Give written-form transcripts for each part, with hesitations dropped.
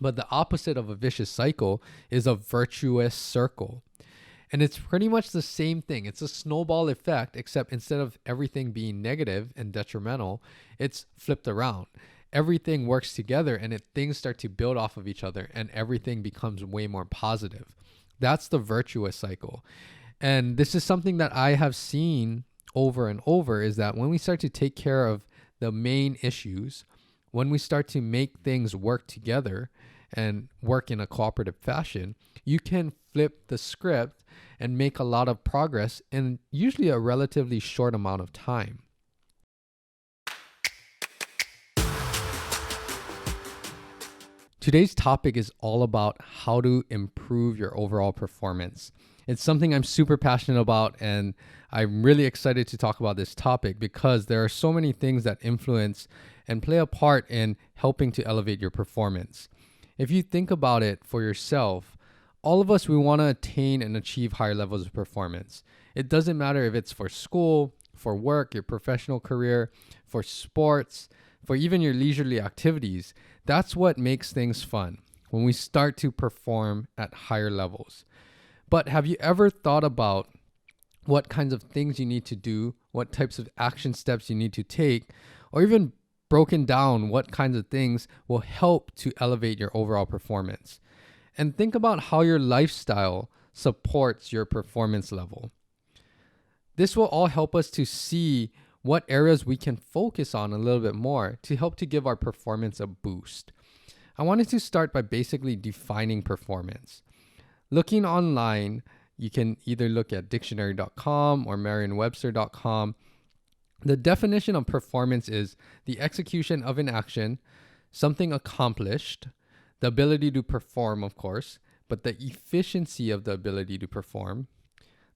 But the opposite of a vicious cycle is a virtuous circle. And it's pretty much the same thing. It's a snowball effect, except instead of everything being negative and detrimental, it's flipped around. Everything works together and things start to build off of each other and everything becomes way more positive. That's the virtuous cycle. And this is something that I have seen over and over, is that when we start to take care of the main issues, when we start to make things work together and work in a cooperative fashion, you can flip the script and make a lot of progress in usually a relatively short amount of time. Today's topic is all about how to improve your overall performance. It's something I'm super passionate about, and I'm really excited to talk about this topic because there are so many things that influence and play a part in helping to elevate your performance. If you think about it for yourself, all of us, we want to attain and achieve higher levels of performance. It doesn't matter if it's for school, for work, your professional career, for sports, for even your leisurely activities. That's what makes things fun, when we start to perform at higher levels. But have you ever thought about what kinds of things you need to do, what types of action steps you need to take, or even broken down what kinds of things will help to elevate your overall performance? And think about how your lifestyle supports your performance level. This will all help us to see what areas we can focus on a little bit more to help to give our performance a boost. I wanted to start by basically defining performance. Looking online, you can either look at dictionary.com or merriam-webster.com. The definition of performance is the execution of an action, something accomplished, the ability to perform, of course, but the efficiency of the ability to perform,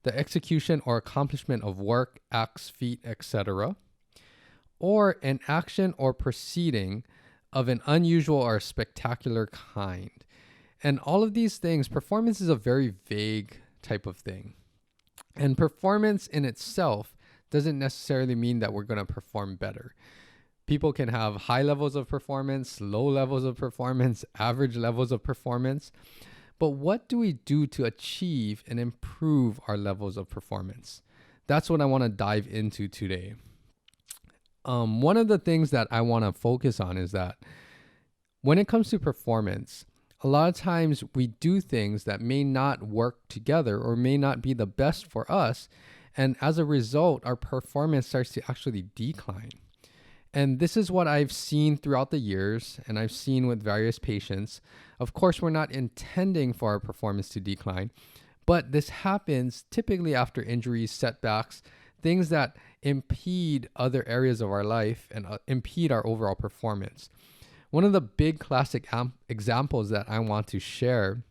the execution or accomplishment of work, acts, feat, etc., or an action or proceeding of an unusual or spectacular kind. And all of these things, performance is a very vague type of thing. And performance in itself doesn't necessarily mean that we're going to perform better. People can have high levels of performance, low levels of performance, average levels of performance. But what do we do to achieve and improve our levels of performance? That's what I want to dive into today. One of the things that I want to focus on is that when it comes to performance, a lot of times we do things that may not work together or may not be the best for us. And as a result, our performance starts to actually decline. And this is what I've seen throughout the years, and I've seen with various patients. Of course, we're not intending for our performance to decline, but this happens typically after injuries, setbacks, things that impede other areas of our life and impede our overall performance. One of the big classic examples that I want to share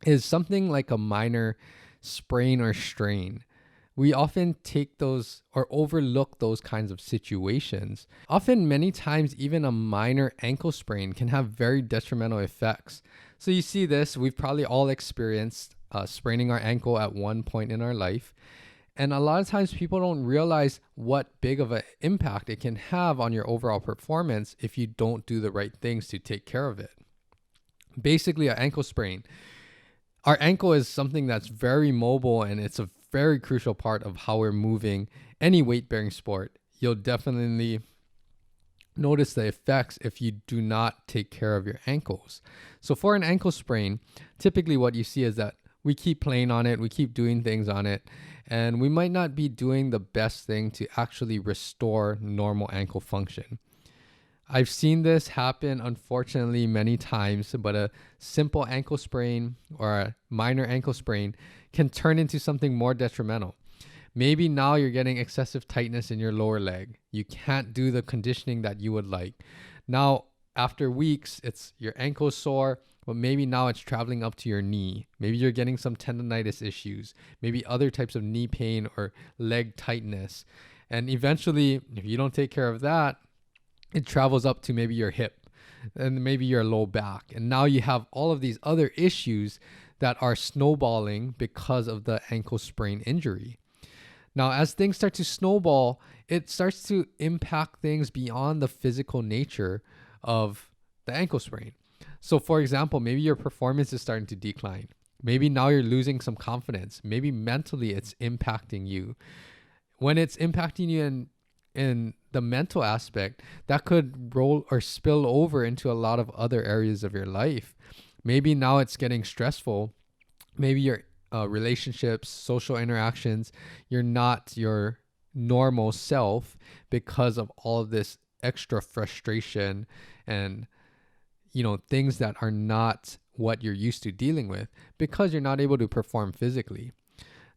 is something like a minor sprain or strain. We often take those or overlook those kinds of situations. Often, many times, even a minor ankle sprain can have very detrimental effects. So you see this, we've probably all experienced spraining our ankle at one point in our life. And a lot of times people don't realize what big of an impact it can have on your overall performance if you don't do the right things to take care of it. Basically, an ankle sprain. Our ankle is something that's very mobile, and it's a very crucial part of how we're moving any weight-bearing sport. You'll definitely notice the effects if you do not take care of your ankles. So for an ankle sprain, typically what you see is that we keep playing on it, we keep doing things on it, and we might not be doing the best thing to actually restore normal ankle function. I've seen this happen, unfortunately, many times, but a simple ankle sprain or a minor ankle sprain can turn into something more detrimental. Maybe now you're getting excessive tightness in your lower leg. You can't do the conditioning that you would like. Now, after weeks, it's your ankle sore, but maybe now it's traveling up to your knee. Maybe you're getting some tendonitis issues, maybe other types of knee pain or leg tightness. And eventually, if you don't take care of that, it travels up to maybe your hip and maybe your low back. And now you have all of these other issues that are snowballing because of the ankle sprain injury. Now, as things start to snowball, it starts to impact things beyond the physical nature of the ankle sprain. So for example, maybe your performance is starting to decline. Maybe now you're losing some confidence. Maybe mentally it's impacting you. When it's impacting you in the mental aspect, that could roll or spill over into a lot of other areas of your life. Maybe now it's getting stressful. Maybe your relationships, social interactions, you're not your normal self because of all of this extra frustration and things that are not what you're used to dealing with because you're not able to perform physically.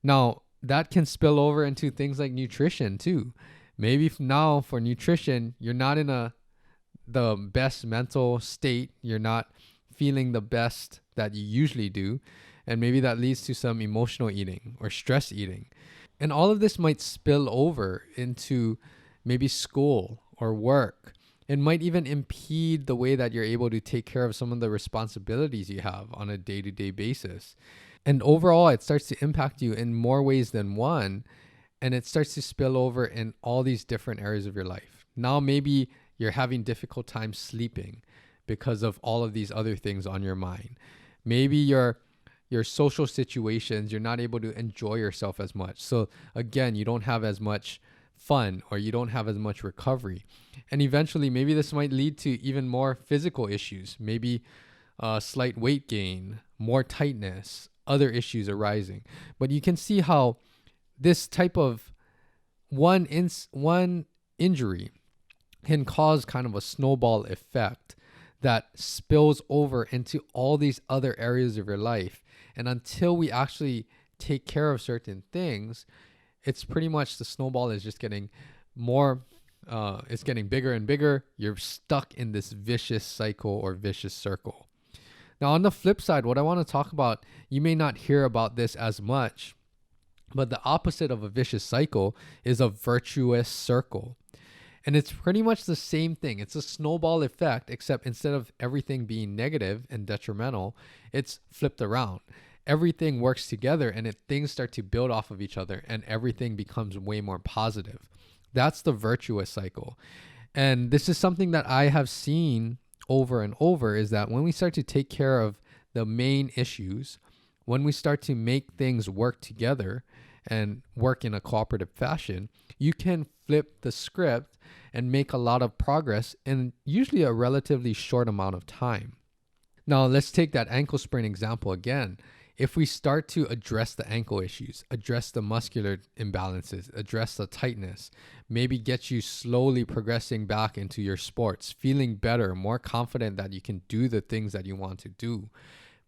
Now, that can spill over into things like nutrition too. Maybe now for nutrition, you're not in the best mental state. You're not feeling the best that you usually do. And maybe that leads to some emotional eating or stress eating. And all of this might spill over into maybe school or work. It might even impede the way that you're able to take care of some of the responsibilities you have on a day-to-day basis. And overall, it starts to impact you in more ways than one. And it starts to spill over in all these different areas of your life. Now, maybe you're having difficult time sleeping because of all of these other things on your mind. Maybe your social situations, you're not able to enjoy yourself as much. So again, you don't have as much fun or you don't have as much recovery. And eventually, maybe this might lead to even more physical issues, maybe slight weight gain, more tightness, other issues arising. But you can see how this type of one injury can cause kind of a snowball effect that spills over into all these other areas of your life. And until we actually take care of certain things, it's pretty much the snowball is just getting more, it's getting bigger and bigger. You're stuck in this vicious cycle or vicious circle. Now, on the flip side, what I want to talk about, you may not hear about this as much, but the opposite of a vicious cycle is a virtuous circle. And it's pretty much the same thing. It's a snowball effect, except instead of everything being negative and detrimental, it's flipped around. Everything works together and things start to build off of each other and everything becomes way more positive. That's the virtuous cycle. And this is something that I have seen over and over, is that when we start to take care of the main issues, when we start to make things work together and work in a cooperative fashion, you can flip the script and make a lot of progress in usually a relatively short amount of time. Now, let's take that ankle sprain example again. If we start to address the ankle issues, address the muscular imbalances, address the tightness, maybe get you slowly progressing back into your sports, feeling better, more confident that you can do the things that you want to do.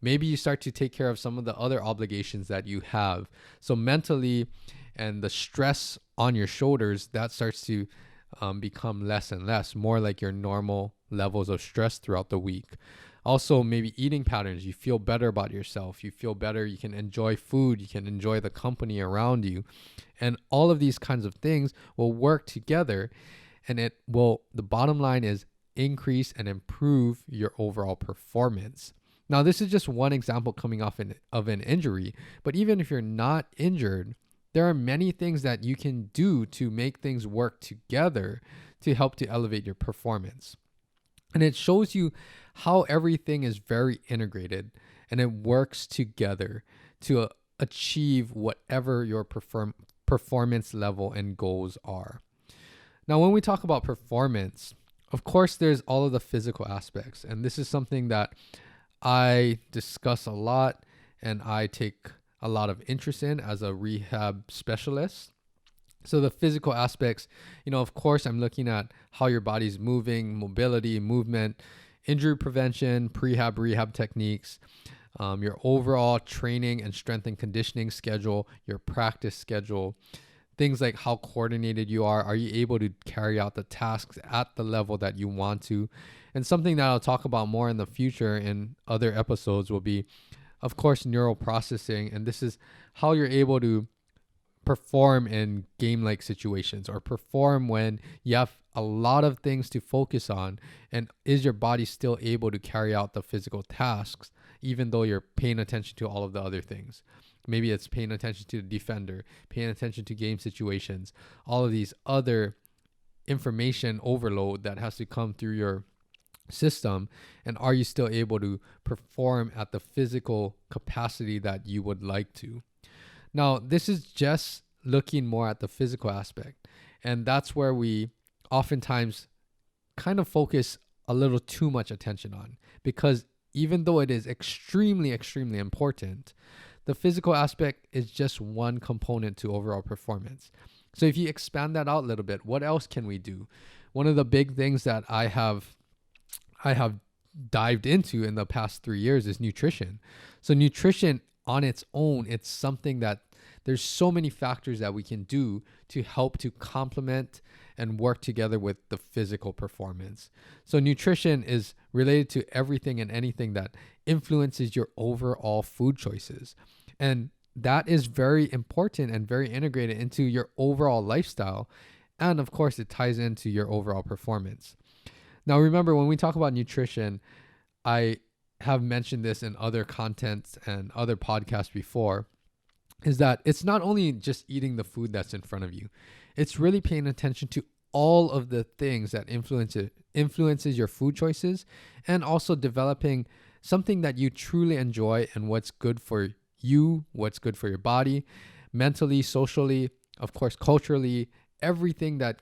Maybe you start to take care of some of the other obligations that you have. So mentally, and the stress on your shoulders, that starts to become less and less, more like your normal levels of stress throughout the week. Also, maybe eating patterns, you feel better about yourself, you feel better, you can enjoy food, you can enjoy the company around you. And all of these kinds of things will work together, and the bottom line is increase and improve your overall performance. Now, this is just one example coming off of an injury, but even if you're not injured, there are many things that you can do to make things work together to help to elevate your performance. And it shows you how everything is very integrated and it works together to achieve whatever your performance level and goals are. Now, when we talk about performance, of course, there's all of the physical aspects. And this is something that I discuss a lot and I take a lot of interest in as a rehab specialist. So the physical aspects, of course, I'm looking at how your body's moving, mobility, movement, injury prevention, prehab, rehab techniques, your overall training and strength and conditioning schedule, your practice schedule, things like how coordinated you are. Are you able to carry out the tasks at the level that you want to? And something that I'll talk about more in the future in other episodes will be, of course, neural processing. And this is how you're able to perform in game-like situations or perform when you have a lot of things to focus on, and is your body still able to carry out the physical tasks even though you're paying attention to all of the other things. Maybe it's paying attention to the defender, paying attention to game situations, all of these other information overload that has to come through your system, and are you still able to perform at the physical capacity that you would like to? Now, this is just looking more at the physical aspect, and that's where we oftentimes kind of focus a little too much attention on, because even though it is extremely, extremely important, the physical aspect is just one component to overall performance. So if you expand that out a little bit, what else can we do? One of the big things that I have dived into in the past 3 years is nutrition. So nutrition on its own, it's something that there's so many factors that we can do to help to complement and work together with the physical performance. So nutrition is related to everything and anything that influences your overall food choices. And that is very important and very integrated into your overall lifestyle. And of course, it ties into your overall performance. Now, remember, when we talk about nutrition, I have mentioned this in other contents and other podcasts before, is that it's not only just eating the food that's in front of you, it's really paying attention to all of the things that influences your food choices, and also developing something that you truly enjoy and what's good for you, what's good for your body, mentally, socially, of course, culturally, everything that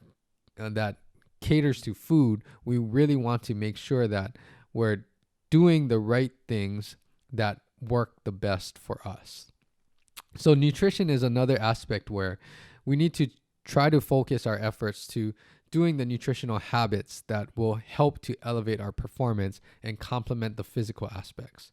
caters to food. We really want to make sure that we're doing the right things that work the best for us. So nutrition is another aspect where we need to try to focus our efforts to doing the nutritional habits that will help to elevate our performance and complement the physical aspects.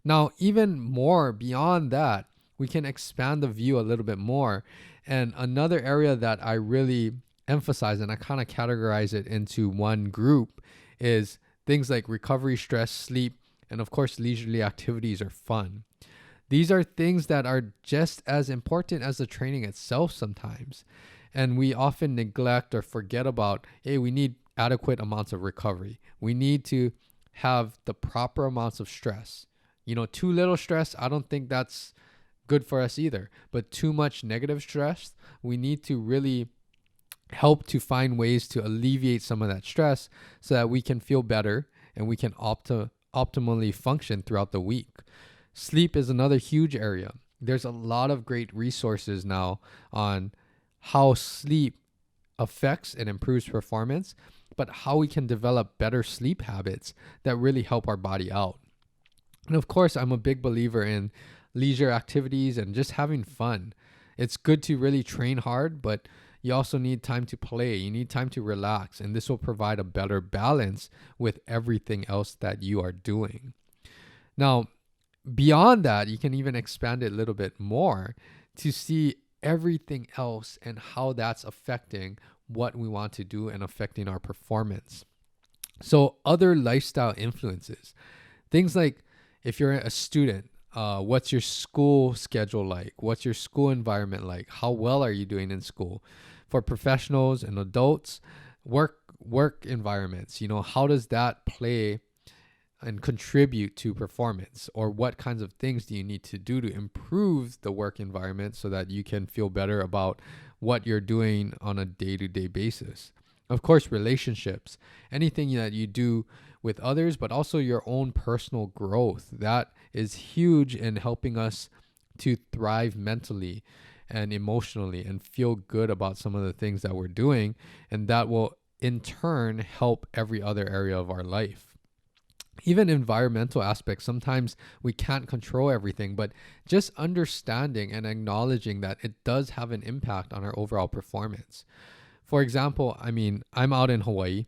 Now, even more beyond that, we can expand the view a little bit more. And another area that I really emphasize, and I kind of categorize it into one group, is things like recovery, stress, sleep, and of course, leisurely activities or fun. These are things that are just as important as the training itself sometimes. And we often neglect or forget about, hey, we need adequate amounts of recovery. We need to have the proper amounts of stress. Too little stress, I don't think that's good for us either. But too much negative stress, we need to really help to find ways to alleviate some of that stress so that we can feel better and we can optimally function throughout the week. Sleep is another huge area. There's a lot of great resources now on how sleep affects and improves performance, but how we can develop better sleep habits that really help our body out. And of course, I'm a big believer in leisure activities and just having fun. It's good to really train hard, but you also need time to play. You need time to relax, and this will provide a better balance with everything else that you are doing. Now, beyond that, you can even expand it a little bit more to see everything else and how that's affecting what we want to do and affecting our performance. So other lifestyle influences, things like if you're a student, what's your school schedule like? What's your school environment like? How well are you doing in school? For professionals and adults, work environments, how does that play and contribute to performance? Or what kinds of things do you need to do to improve the work environment so that you can feel better about what you're doing on a day-to-day basis? Of course, relationships, anything that you do with others, but also your own personal growth. That is huge in helping us to thrive mentally and emotionally and feel good about some of the things that we're doing. And that will in turn help every other area of our life. Even environmental aspects, sometimes we can't control everything, but just understanding and acknowledging that it does have an impact on our overall performance. For example, I'm out in Hawaii,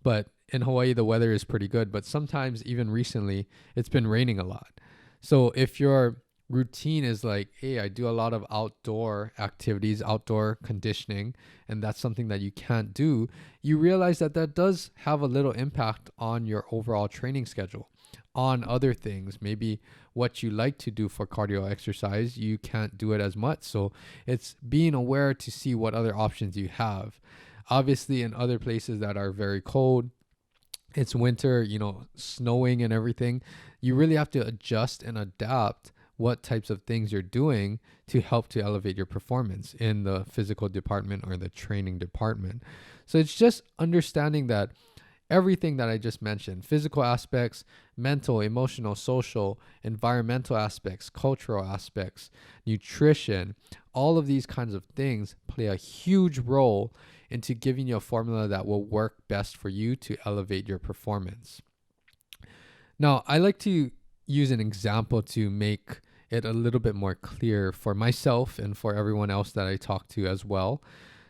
but in Hawaii, the weather is pretty good, but sometimes even recently, it's been raining a lot. So if your routine is like, hey, I do a lot of outdoor activities, outdoor conditioning, and that's something that you can't do, you realize that that does have a little impact on your overall training schedule, on other things. Maybe what you like to do for cardio exercise, you can't do it as much. So it's being aware to see what other options you have. Obviously, in other places that are very cold, it's winter, snowing and everything, you really have to adjust and adapt what types of things you're doing to help to elevate your performance in the physical department or the training department. So it's just understanding that Everything that I just mentioned, physical aspects, mental, emotional, social, environmental aspects, cultural aspects, nutrition, all of these kinds of things play a huge role into giving you a formula that will work best for you to elevate your performance. Now, I like to use an example to make it a little bit more clear for myself and for everyone else that I talk to as well.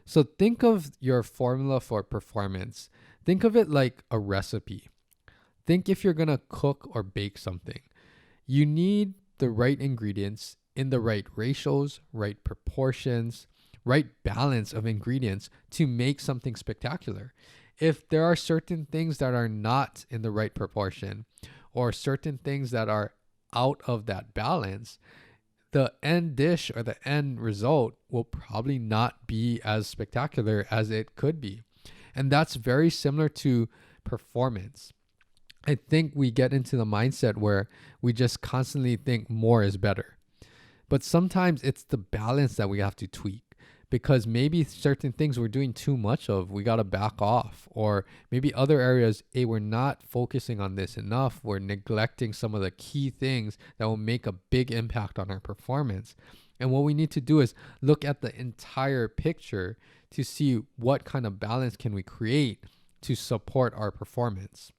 So think of your formula for performance. Think of it like a recipe. Think if you're going to cook or bake something. You need the right ingredients in the right ratios, right proportions, right balance of ingredients to make something spectacular. If there are certain things that are not in the right proportion or certain things that are out of that balance, the end dish or the end result will probably not be as spectacular as it could be. And that's very similar to performance. I think we get into the mindset where we just constantly think more is better. But sometimes it's the balance that we have to tweak, because maybe certain things we're doing too much of, we got to back off. Or maybe other areas, hey, we're not focusing on this enough. We're neglecting some of the key things that will make a big impact on our performance. And what we need to do is look at the entire picture to see what kind of balance can we create to support our performance.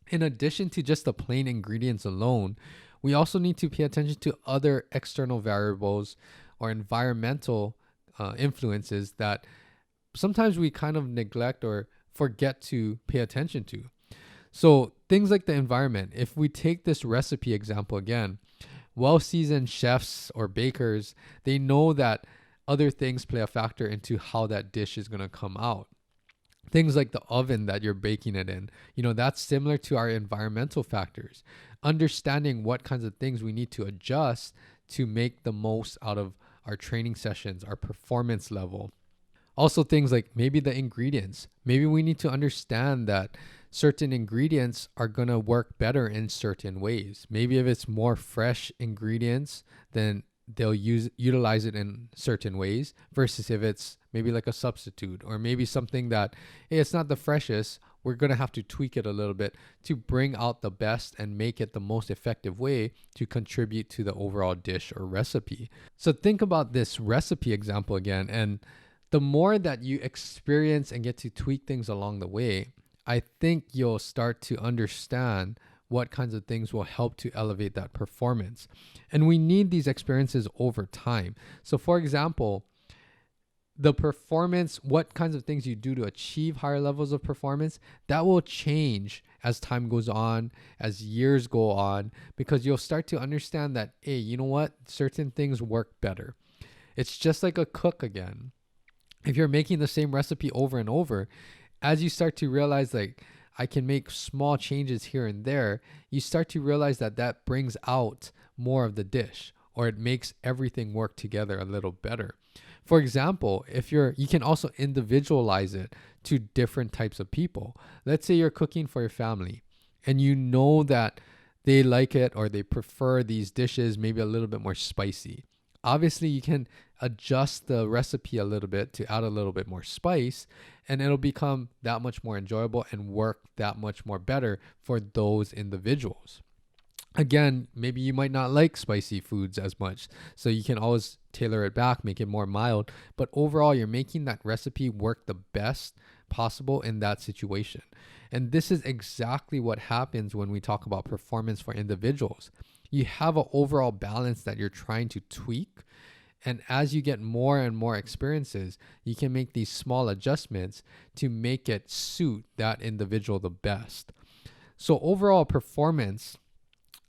In addition to just the plain ingredients alone, we also need to pay attention to other external variables or environmental influences that sometimes we kind of neglect or forget to pay attention to. So things like the environment. If we take this recipe example again, well-seasoned chefs or bakers, they know that other things play a factor into how that dish is going to come out. Things like the oven that you're baking it in, that's similar to our environmental factors. Understanding what kinds of things we need to adjust to make the most out of our training sessions, our performance level. Also things like maybe the ingredients. Maybe we need to understand that certain ingredients are going to work better in certain ways. Maybe if it's more fresh ingredients, then they'll utilize it in certain ways, versus if it's maybe like a substitute, or maybe something that, hey, it's not the freshest, we're going to have to tweak it a little bit to bring out the best and make it the most effective way to contribute to the overall dish or recipe. So think about this recipe example again, and the more that you experience and get to tweak things along the way, I think you'll start to understand what kinds of things will help to elevate that performance. And we need these experiences over time. So for example, the performance, what kinds of things you do to achieve higher levels of performance, that will change as time goes on, as years go on, because you'll start to understand that, hey, you know what? Certain things work better. It's just like a cook again. If you're making the same recipe over and over, as you start to realize, like, I can make small changes here and there, you start to realize that that brings out more of the dish, or it makes everything work together a little better. For example, if you can also individualize it to different types of people. Let's say you're cooking for your family and you know that they like it or they prefer these dishes maybe a little bit more spicy. Obviously, you can adjust the recipe a little bit to add a little bit more spice, and it'll become that much more enjoyable and work that much more better for those individuals. Again, maybe you might not like spicy foods as much, so you can always tailor it back, make it more mild. But overall, you're making that recipe work the best possible in that situation. And this is exactly what happens when we talk about performance for individuals. You have an overall balance that you're trying to tweak. And as you get more and more experiences, you can make these small adjustments to make it suit that individual the best. So overall performance,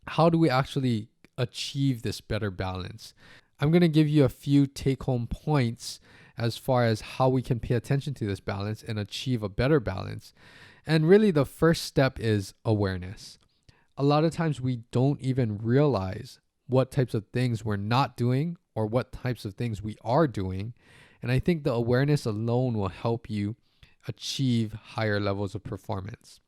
how do we actually achieve this better balance? I'm going to give you a few take-home points as far as how we can pay attention to this balance and achieve a better balance. And really the first step is awareness. A lot of times we don't even realize what types of things we're not doing or what types of things we are doing. And I think the awareness alone will help you achieve higher levels of performance.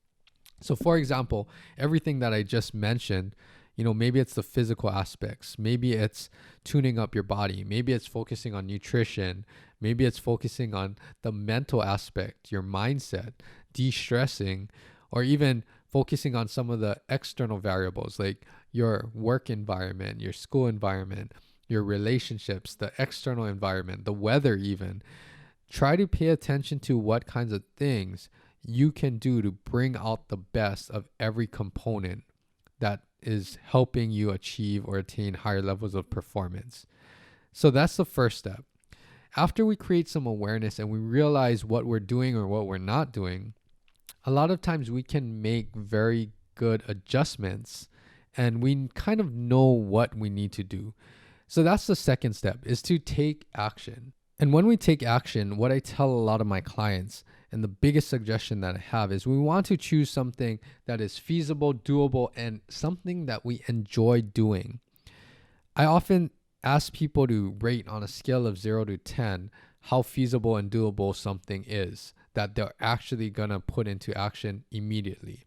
So for example, everything that I just mentioned, maybe it's the physical aspects, maybe it's tuning up your body, maybe it's focusing on nutrition, maybe it's focusing on the mental aspect, your mindset, de-stressing, or even focusing on some of the external variables like your work environment, your school environment, your relationships, the external environment, the weather even. Try to pay attention to what kinds of things you can do to bring out the best of every component that is helping you achieve or attain higher levels of performance. So that's the first step. After we create some awareness and we realize what we're doing or what we're not doing, a lot of times we can make very good adjustments and we kind of know what we need to do. So that's the second step, is to take action. And when we take action, what I tell a lot of my clients, and the biggest suggestion that I have, is we want to choose something that is feasible, doable, and something that we enjoy doing. I often ask people to rate on a scale of 0 to 10 how feasible and doable something is that they're actually going to put into action immediately.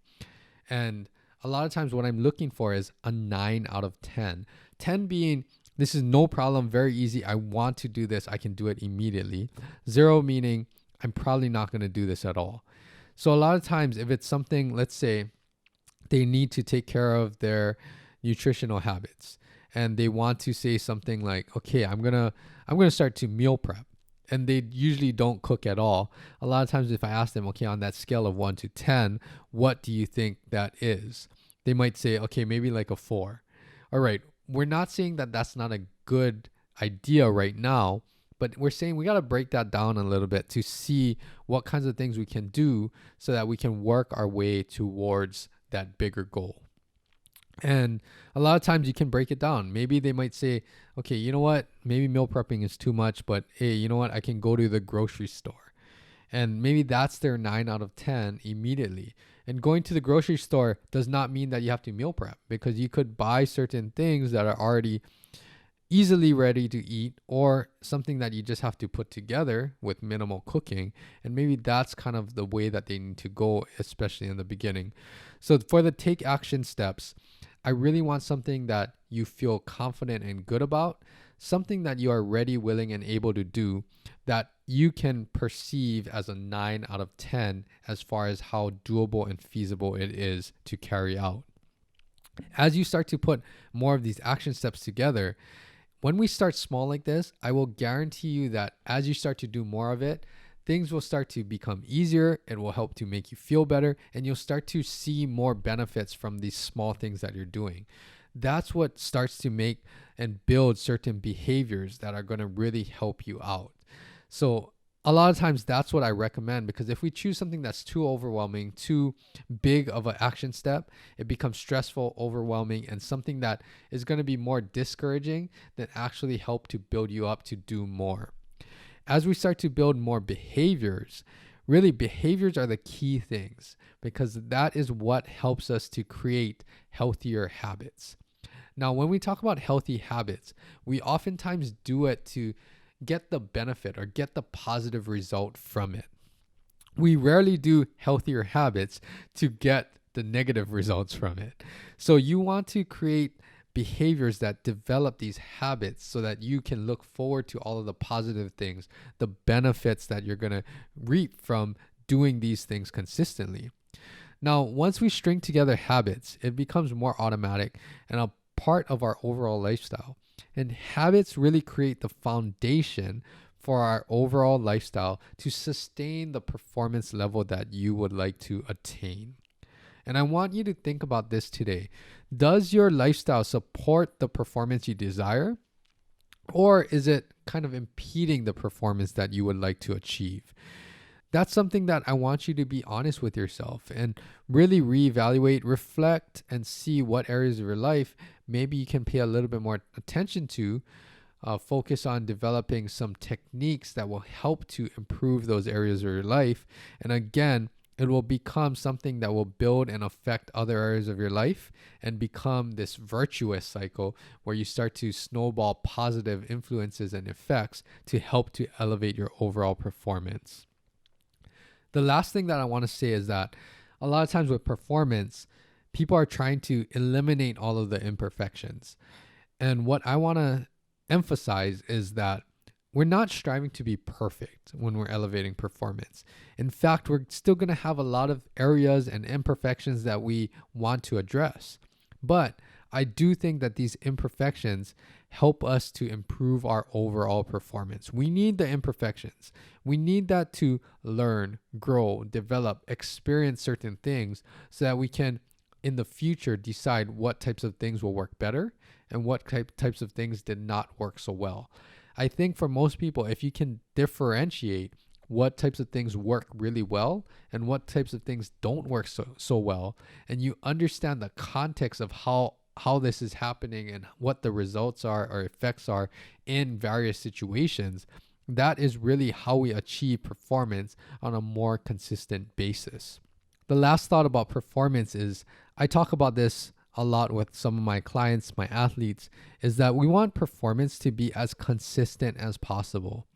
And a lot of times what I'm looking for is a 9 out of 10. 10 being, this is no problem, very easy, I want to do this, I can do it immediately. 0 meaning, I'm probably not going to do this at all. So a lot of times if it's something, let's say they need to take care of their nutritional habits and they want to say something like, okay, I'm going to start to meal prep. And they usually don't cook at all. A lot of times if I ask them, okay, on that scale of 1 to 10, what do you think that is? They might say, okay, maybe like a 4. All right, we're not saying that that's not a good idea right now, but we're saying we got to break that down a little bit to see what kinds of things we can do so that we can work our way towards that bigger goal. And a lot of times you can break it down. Maybe they might say, okay, you know what? Maybe meal prepping is too much, but hey, you know what? I can go to the grocery store. And maybe that's their 9 out of 10 immediately. And going to the grocery store does not mean that you have to meal prep, because you could buy certain things that are already easily ready to eat, or something that you just have to put together with minimal cooking. And maybe that's kind of the way that they need to go, especially in the beginning. So for the take action steps, I really want something that you feel confident and good about, something that you are ready, willing, and able to do, that you can perceive as a 9 out of 10 as far as how doable and feasible it is to carry out. As you start to put more of these action steps together, when we start small like this, I will guarantee you that as you start to do more of it, things will start to become easier. It will help to make you feel better, and you'll start to see more benefits from these small things that you're doing. That's what starts to make and build certain behaviors that are going to really help you out. So a lot of times that's what I recommend, because if we choose something that's too overwhelming, too big of an action step, it becomes stressful, overwhelming, and something that is going to be more discouraging than actually help to build you up to do more. As we start to build more behaviors, really behaviors are the key things, because that is what helps us to create healthier habits. Now, when we talk about healthy habits, we oftentimes do it to get the benefit or get the positive result from it. We rarely do healthier habits to get the negative results from it. So you want to create behaviors that develop these habits so that you can look forward to all of the positive things, the benefits that you're going to reap from doing these things consistently. Now, once we string together habits, it becomes more automatic and a part of our overall lifestyle. And habits really create the foundation for our overall lifestyle to sustain the performance level that you would like to attain. And I want you to think about this today. Does your lifestyle support the performance you desire? Or is it kind of impeding the performance that you would like to achieve? That's something that I want you to be honest with yourself and really reevaluate, reflect, and see what areas of your life maybe you can pay a little bit more attention to. Focus on developing some techniques that will help to improve those areas of your life. And again, it will become something that will build and affect other areas of your life and become this virtuous cycle where you start to snowball positive influences and effects to help to elevate your overall performance. The last thing that I want to say is that a lot of times with performance, people are trying to eliminate all of the imperfections. And what I want to emphasize is that we're not striving to be perfect when we're elevating performance. In fact, we're still going to have a lot of areas and imperfections that we want to address. But I do think that these imperfections help us to improve our overall performance. We need the imperfections. We need that to learn, grow, develop, experience certain things so that we can, in the future, decide what types of things will work better and what types of things did not work so well. I think for most people, if you can differentiate what types of things work really well and what types of things don't work so well, and you understand the context of how this is happening and what the results are or effects are in various situations, that is really how we achieve performance on a more consistent basis. The last thought about performance is, I talk about this a lot with some of my clients, my athletes, is that we want performance to be as consistent as possible.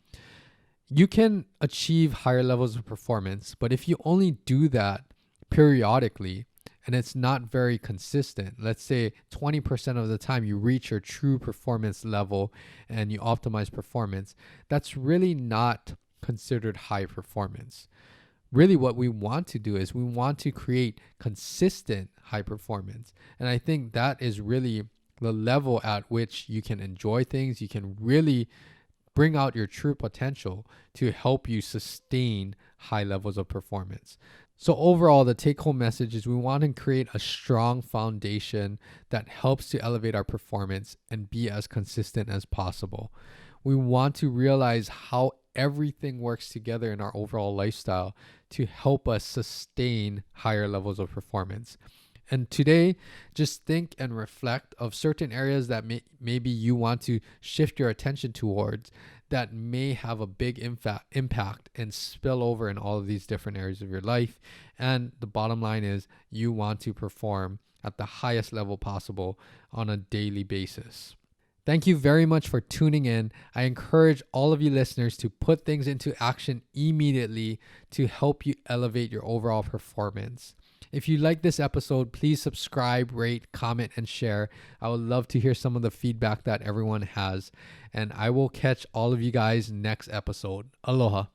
You can achieve higher levels of performance, but if you only do that periodically and it's not very consistent, let's say 20% of the time you reach your true performance level and you optimize performance, that's really not considered high performance. Really what we want to do is we want to create consistent high performance. And I think that is really the level at which you can enjoy things. You can really bring out your true potential to help you sustain high levels of performance. So overall, the take-home message is we want to create a strong foundation that helps to elevate our performance and be as consistent as possible. We want to realize how everything works together in our overall lifestyle to help us sustain higher levels of performance. And today, just think and reflect of certain areas that maybe you want to shift your attention towards that may have a big impact and spill over in all of these different areas of your life. And the bottom line is you want to perform at the highest level possible on a daily basis. Thank you very much for tuning in. I encourage all of you listeners to put things into action immediately to help you elevate your overall performance. If you like this episode, please subscribe, rate, comment, and share. I would love to hear some of the feedback that everyone has. And I will catch all of you guys next episode. Aloha.